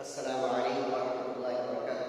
Assalamu alaikum warahmatullahi wabarakatuh.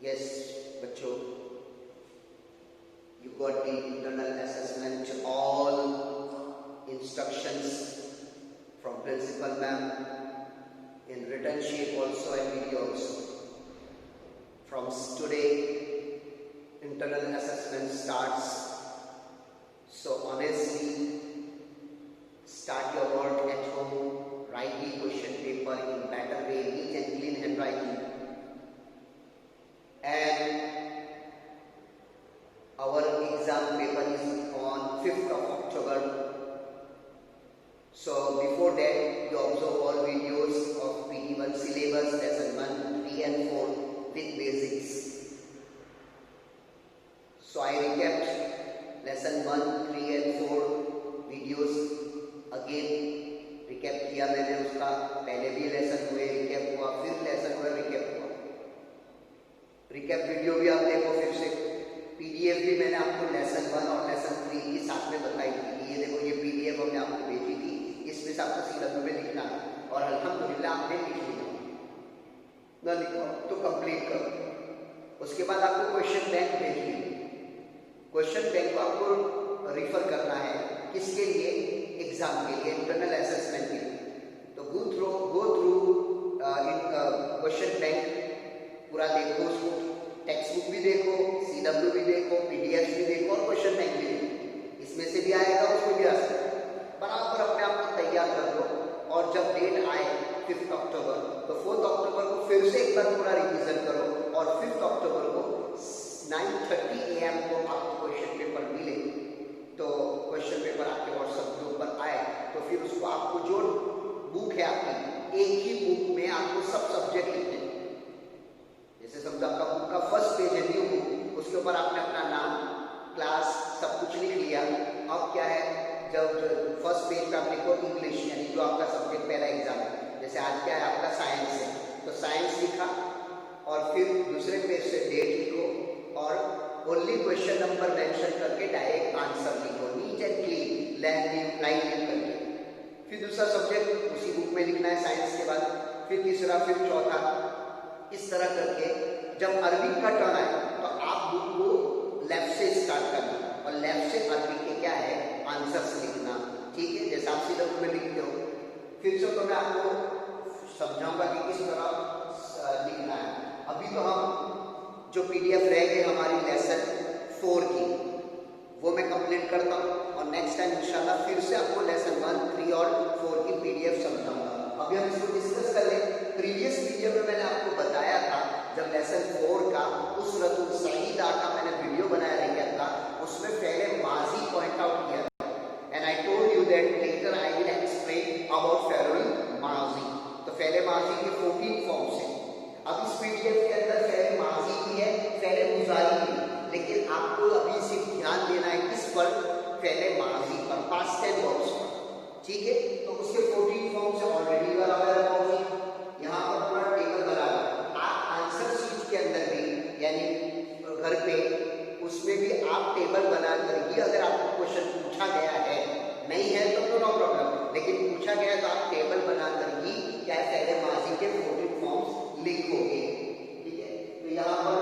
Yes, बच्चों, you got the internal assessment, all instructions from principal ma'am in written shape also and video also. From today, internal assessment starts. So honestly, start your work at home, write the question paper in better way, neat and clean handwriting. And our exam paper is on 5th of October. So before that, you observe all videos of PD1 syllabus, lesson 1, 3 and 4 with basics. So I recapped lesson 1, 3 and 4 videos again. Recap किया मैंने उसका, पहले भी lesson हुए recap हुआ, फिर lesson हुआ recap हुआ. रिकैप वीडियो भी आप देखो फिर से. पीडीएफ भी मैंने आपको लेसन 1 और लेसन 3 की साथ में बताई थी. ये देखो, ये पीडीएफ हमने आपको भेजी थी, इसमें से आपको सीडब्ल्यू में लिखना है और अल्हम्दुलिल्लाह आपने लिख लिया. न लिखो तो कंप्लीट करो. उसके बाद आपको क्वेश्चन बैंक भेजिए. क्वेश्चन बैंक को आपको रिफर करना है. किसके लिए? एग्जाम के लिए, इंटरनल असेसमेंट के लिए. तो गो थ्रू इन क्वेश्चन बैंक पूरा देखो. उसको टेक्स्ट बुक भी देखो, सीडब्ल्यू भी देखो, पीडीएफ भी देखो और क्वेश्चन बैंक भी देखो. इसमें से भी आएगा, उसमें भी आ सकता है. बराबर अपने आप को तैयार कर दो. और जब डेट आए 5th अक्टूबर, तो 4th अक्टूबर को फिर से एक बार पूरा रिवीजन करो और 5th अक्टूबर को 9:30 AM को आपको क्वेश्चन पेपर मिले. तो क्वेश्चन पेपर आपके व्हाट्सएप ग्रुप पर आए तो फिर उसको आपको जो बुक है आपकी, एक ही बुक में आपको सब सब्जेक्ट लिखने हैं. जैसे समझो आपका बुक का फर्स्ट पेज है न्यू बुक, उसके ऊपर आपने अपना नाम, क्लास, सब कुछ लिख लिया. अब क्या है, जब फर्स्ट पेज पे आप लिखो इंग्लिश, यानी जो आपका सब्जेक्ट पहला एग्जाम है. जैसे आज क्या है आपका साइंस है, तो साइंस लिखा और फिर दूसरे पेज से डेट लिखो और ओनली क्वेश्चन नंबर मेंशन करके डायरेक्ट आंसर लिखो, नीट एंड क्लीन लाइन करके. फिर दूसरा सब्जेक्ट उसी बुक में लिखना है साइंस के बाद, फिर तीसरा, फिर चौथा. इस तरह करके जब अरबिक का टर्न आए तो आप बुक को लेफ्ट से स्टार्ट करना और लेफ्ट से अरबिक के क्या है आंसर्स लिखना. ठीक है, जैसे आप सीडब्ल्यू में लिखते हो. फिर से तो मैं आपको समझाऊंगा कि किस तरह लिखना है. अभी तो हम जो पीडीएफ रह गए हमारी लेसन 4 की, वो मैं कंप्लीट करता हूँ और नेक्स्ट टाइम इंशाल्लाह फिर से आपको लेसन 1, 3 और 4 की पीडीएफ समझाऊंगा. अभी हम इसको डिस्कस कर लें. प्रीवियस वीडियो में मैंने आपको बताया था, जब लेसन 4 का उसरतुल सईदा का मैंने वीडियो बनाया रिकैप का, उसमें पहले माजी पॉइंट आउट किया था. And I told you that later I will explain about फेरुल माजी. तो पहले माजी के 14 फॉर्म्स हैं. अब इस पीडीएफ के अंदर पहले माजी की है, पहले मुजारी की है, लेकिन आपको अभी सिर्फ ध्यान देना है किस पर, पहले माजी पर, पास्ट टेंस वर्ब्स पर. ठीक है, तो उसके 14 फॉर्म्स ऑलरेडी यहाँ पर पूरा टेबल बना हुआ. आप आंसर शीट के अंदर भी, यानी घर पे, उसमें भी आप टेबल बना करके, अगर आपको क्वेश्चन पूछा गया है, नहीं है तो नो प्रॉब्लम, लेकिन पूछा गया तो आप टेबल बना कर ही क्या पहले माजी के 14 फॉर्म्स लिखोगे. ठीक है, तो यहाँ पर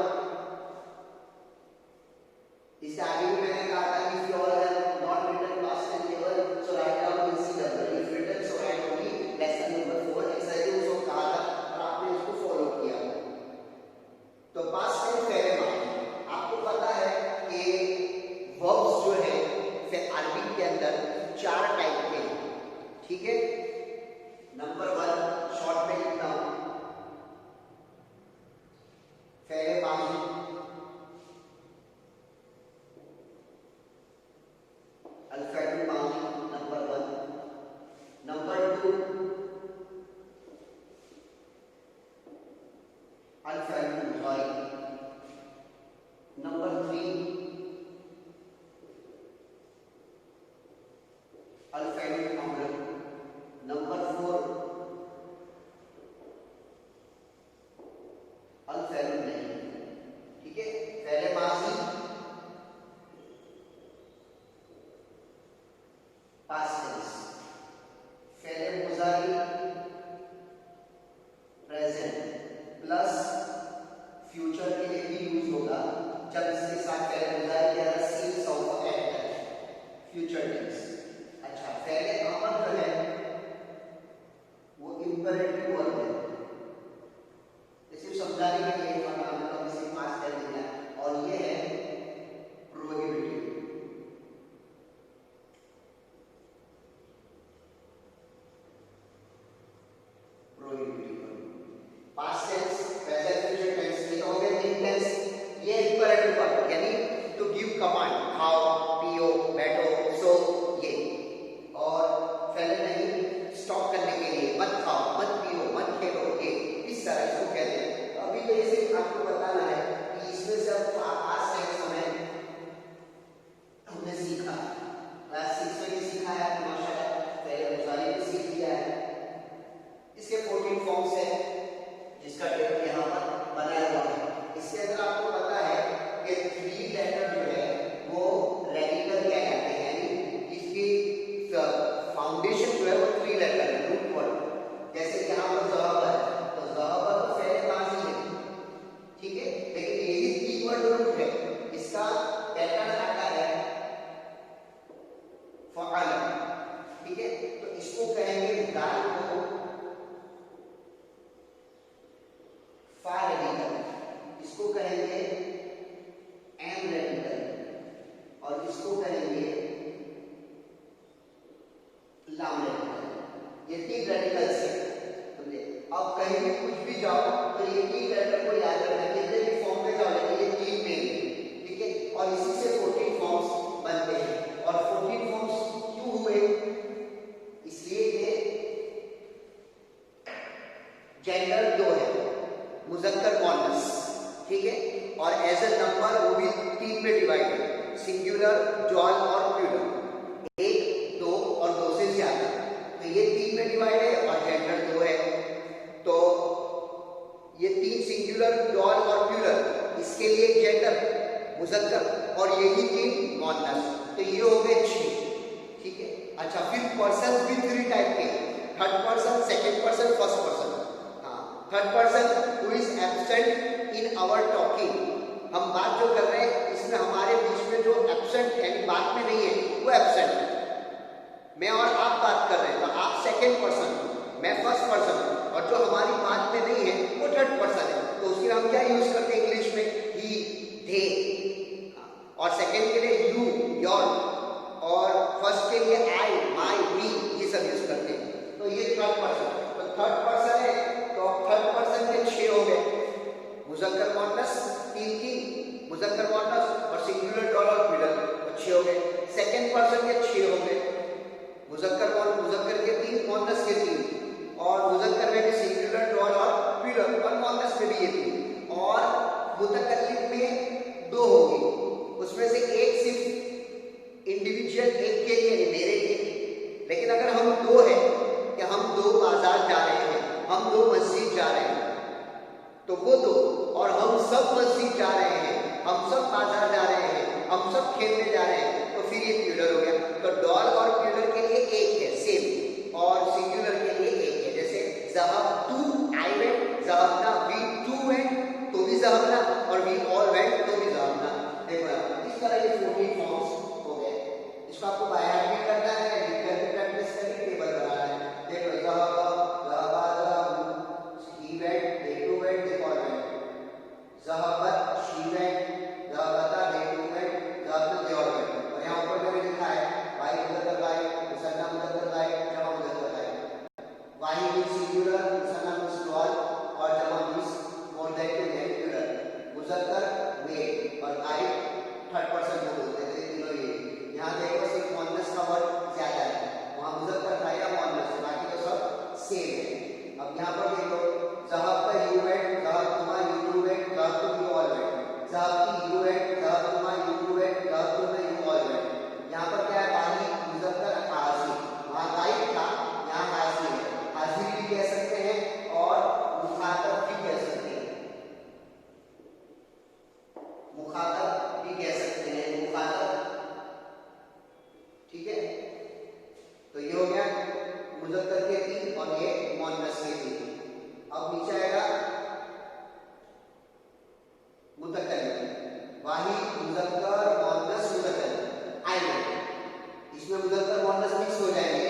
इससे आगे भी मैंने कहा था कि you all have not written past tense ever, so write down in CW. If written, so write only lesson number 4 exercise उसको कहा था और आपने उसको फॉलो किया. तो past tense पहले मार्क. आपको पता है कि verbs जो है फिर अरबी के अंदर 4 टाइप के हैं. ठीक है, नंबर 1 शॉर्ट में लिखता हूं, पहले माजी, अल्फाबेट माजी नंबर 1. नंबर 2 अल्फाबेट मुजारी. नंबर 3 जब इसके साथ पहले बुझाया गया sense of actor future tense. अच्छा, पहले अमर जो है वो इंपेरेटिव वर्ब है, इसे समझाने के लिए हम इसे पास कर देना है, और ये है prohibitive. Past tense, present future tense, ये तो हो गया तीन टेंस। ये इंपेरेटिव वर्ब यानी टू गिव कमांड, खाओ, पियो, बैठो, सो, ये। और पहले नहीं, स्टॉप करने के लिए, मत खाओ, मत पियो, मत खेलो, ये इस तरह इसको कहते हैं। अभी तो ये सिर्फ आपको बताना है कि इसमें सब पास्ट टेंस हमने सीखा, क्लास 6 में भी सीखा है, माशाल्लाह पहले बुखारी भी सीख लिया है। इसके 14 फॉर्म्स हैं जिसका टेबल यहाँ पर बनाया हुआ है। इसके अंदर आपको पता है कि 3 लेटर जो है वो रेडिकल कहलाते हैं, यानी इसकी फाउंडेशन जो है वो 3 लेटर है, रूट वर्ड। जैसे यहाँ पर ज़हब है, तो ज़हब तो पहले कहाँ से है, ठीक है, लेकिन यही 3 वर्ड रूट है। इसका पैटर्न आता है फ़अल, ठीक है, तो इसको कहेंगे दाल को फा रेडिकल, इसको कहेंगे एम रेडिकल, और इसको कहेंगे लाम रेडिकल। ये 3 रेडिकल्स है, समझे। अब कहीं भी कुछ भी जाओ तो ये 3 लेटर को याद रखना, कितने भी फॉर्म में जाओ लेकिन ये 3 मेन है, ठीक है, और इसी से 14 फॉर्म्स बनते हैं। और 14 फॉर्म्स क्यों हुए, इसलिए कि जेंडर 2 है, मुज़क्कर मुअन्नस, ठीक है, और एज अ नंबर वो भी 3 में डिवाइड है, सिंगुलर, ड्यूअल और प्लूरल, 1, 2 और 2 से ज्यादा। तो ये 3 में डिवाइड है और जेंडर 2 है, तो ये 3 सिंगुलर, ड्यूअल और प्लूरल, इसके लिए जेंडर मुज़क्कर और यही 3 मुअन्नस, तो ये हो गए 6, ठीक है। अच्छा, फिर पर्सन भी 3 टाइप के, third person, second person, first person. Third person who is absent in our talking, हम बात जो कर रहे हैं इसमें हमारे बीच में जो एब्सेंट है, बात में नहीं है, वो एब्सेंट है। मैं और आप बात कर रहे हैं तो आप सेकंड पर्सन, मैं फर्स्ट पर्सन, और जो हमारी बात में नहीं है वो थर्ड पर्सन है, तो उसके हम क्या यूज करते हैं इंग्लिश में, ही, दे, और सेकंड के लिए यू, योर, और फर्स्ट के लिए आई, माई, वी, ये सब यूज करते हैं। तो ये थर्ड पर्सन, तो थर्ड पर्सन है, तो थर्ड पर्सन के 6 हो गए, मुज़क्कर मुअन्नस 3 मुज़क्कर मुअन्नस और सिंगुलर, ड्यूअल और प्लूरल, तो 6 हो गए। सेकंड पर्सन के 6 हो गए, मुज़क्कर के 3, मुअन्नस के 3, और मुज़क्कर में भी सिंगुलर, ड्यूअल और प्लूरल, और मुअन्नस में भी ये 3, और मुतकल्लिम में 2 होगी, उसमें से एक सिर्फ इंडिविजुअल, एक के लिए, मेरे लिए। लेकिन अगर हम 2 हैं कि हम 2 बाजार जा रहे हैं, हम 2 मस्जिद जा रहे हैं, तो वो 2, और हम सब मस्जिद जा रहे हैं, हम सब बाजार जा रहे हैं, हम सब खेलने जा रहे हैं, तो फिर ये प्लूरल हो गया। तो डॉल और प्लूरल के लिए 1 है सेम, और सिंगुलर के लिए 1 है। जैसे ज़हबतु, आई वेंट, ज़हबना, वी 2 वेंट, तो भी ज़हबना, और वी ऑल वेंट, तो भी ज़हबना। देखो इस तरह ये 14 फॉर्म्स हो गए। इसको आपको बाय हार्ट भी करना है, लिखकर भी प्रैक्टिस करके टेबल बनाना है। देखो ज़हबा, he went, they too went, they all went. ज़हबत, she went, ज़हबता, they too went, ज़हबना, they all went। और यहाँ ऊपर में भी लिखा है वाही मुज़क्कर वाही, मुसन्ना मुज़क्कर वाही, जमा मुज़क्कर वाही। वाही मीन्स सिंगुलर, मुसन्ना मीन्स ड्यूअल, और जमा means more than two then plural. मुज़क्कर मेड और वाही थर्ड पर्सन को बोलते हैं, तीनों ये। यहाँ देखो सिर्फ मुअन्नस का वर्ड ज्यादा है, वहाँ मुज़क्कर था या मुअन्नस, बाकी तो सब सेम है। अब यहाँ पर देखो ज़हबता यू वेंट, ज़हबतुमा यू टू वेंट, ज़हबतु यू ऑल वेंट, ज़हबती यू वेंट, ज़हबतुमा यू टू वेंट, ज़हबतुना यू ऑल वेंट। यहाँ पर क्या है, वाही मुज़क्कर हाज़िर, वहाँ गायब था, यहाँ हाज़िर है, हाज़िर भी कह सकते हैं और मुखातब भी कह सकते हैं, मुखातब भी कह सकते हैं, मुखातब, ठीक है। वाहिद, मुज़क्कर, मुअन्नस, मुज़क्कर आएंगे। इसमें मुज़क्कर मुअन्नस मिक्स हो जाएंगे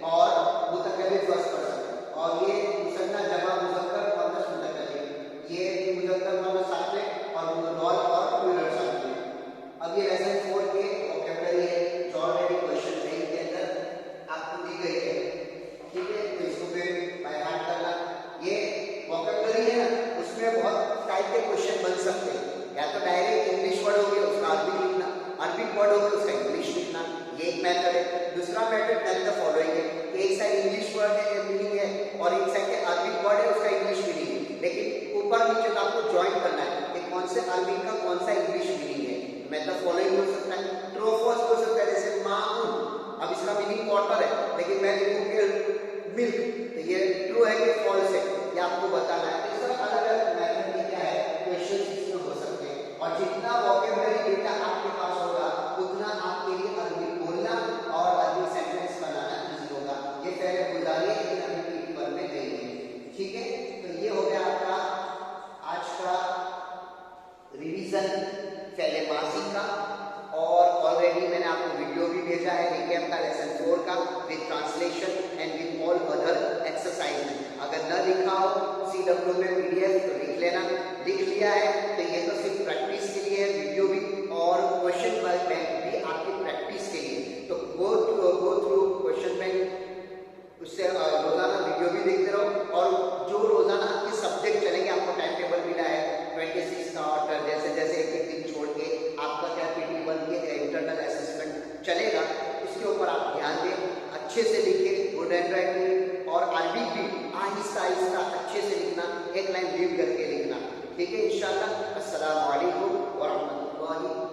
और मुतकल्लिम फर्स्ट पर्सन, और ये मुसन्ना जमा मुज़क्कर मुअन्नस मुतकल्लिम, ये मुज़क्कर मुअन्नस साथ में और नॉन और प्लूरल साथ में। अब ये लेसन 4 के वोकैबुलरी है जो ऑलरेडी क्वेश्चन बैंक के अंदर आपको दी गई है, ठीक है। तो इसको फिर बाय हार्ट करना। ये वोकैबुलरी है ना, उसमें बहुत टाइप के क्वेश्चन बन सकते हैं, या तो डायरेक्ट इंग्लिश वर्ड हो गया उसका अरबिक लिखना, अरबिक वर्ड हो गया उसका इंग्लिश लिखना, ये एक मेथड है। दूसरा मेथड द फॉलोइंग है कि एक साइड इंग्लिश वर्ड है मीनिंग है और एक साइड के अरबिक वर्ड है उसका इंग्लिश मीनिंग है, लेकिन ऊपर नीचे तो आपको ज्वाइन करना है कि कौन से अरबिक का कौन सा इंग्लिश मीनिंग है। मेथड फॉलोइंग हो सकता है, ट्रू फॉल्स हो सकता है, जैसे माऊन, अब इसका मीनिंग वाटर है लेकिन मैं लिखूं कि मिल्क, तो ये ट्रू है कि फॉल्स है, ये आपको बताना है। इस तरह अलग अलग मेथड क्या है क्वेश्चन इसमें हो सकते हैं, और जितना वोकैबुलरी डेटा आपके पास होगा उतना आपके लिए अरबी बोलना और अरबी सेंटेंस बनाना इजी होगा। ये पहले गुजारिए लेकिन अभी पेपर में नहीं है, ठीक है। तो ये हो गया आपका आज का रिवीजन पहले माजी का, और ऑलरेडी मैंने आपको वीडियो भी भेजा है रिकैप का लेसन 4 का with translation and with all other exercise. अगर न लिखा हो CW में PDF तो लिख लेना, लिख लिया है तो ये तो सिर्फ प्रैक्टिस के लिए है, वीडियो भी और क्वेश्चन बैंक भी आपकी प्रैक्टिस के लिए। तो गो थ्रू क्वेश्चन बैंक, उससे रोजाना वीडियो भी देखते रहो, और जो रोजाना आपके सब्जेक्ट चलेंगे, आपको टाइम टेबल मिला है 26 का, और जैसे जैसे एक दिन छोड़ के आपका क्या PT1 के इंटरनल असेसमेंट चलेगा, इसके ऊपर आप ध्यान दें, अच्छे से लिखिए, गुड हैंड राइटिंग और अरबिक भी आहिस्ता आहिस्ता अच्छे से लिखना, एक लाइन लीव करके लिखना, ठीक है। इंशाल्लाह। अस्सलामु अलैकुम व रहमतुल्लाहि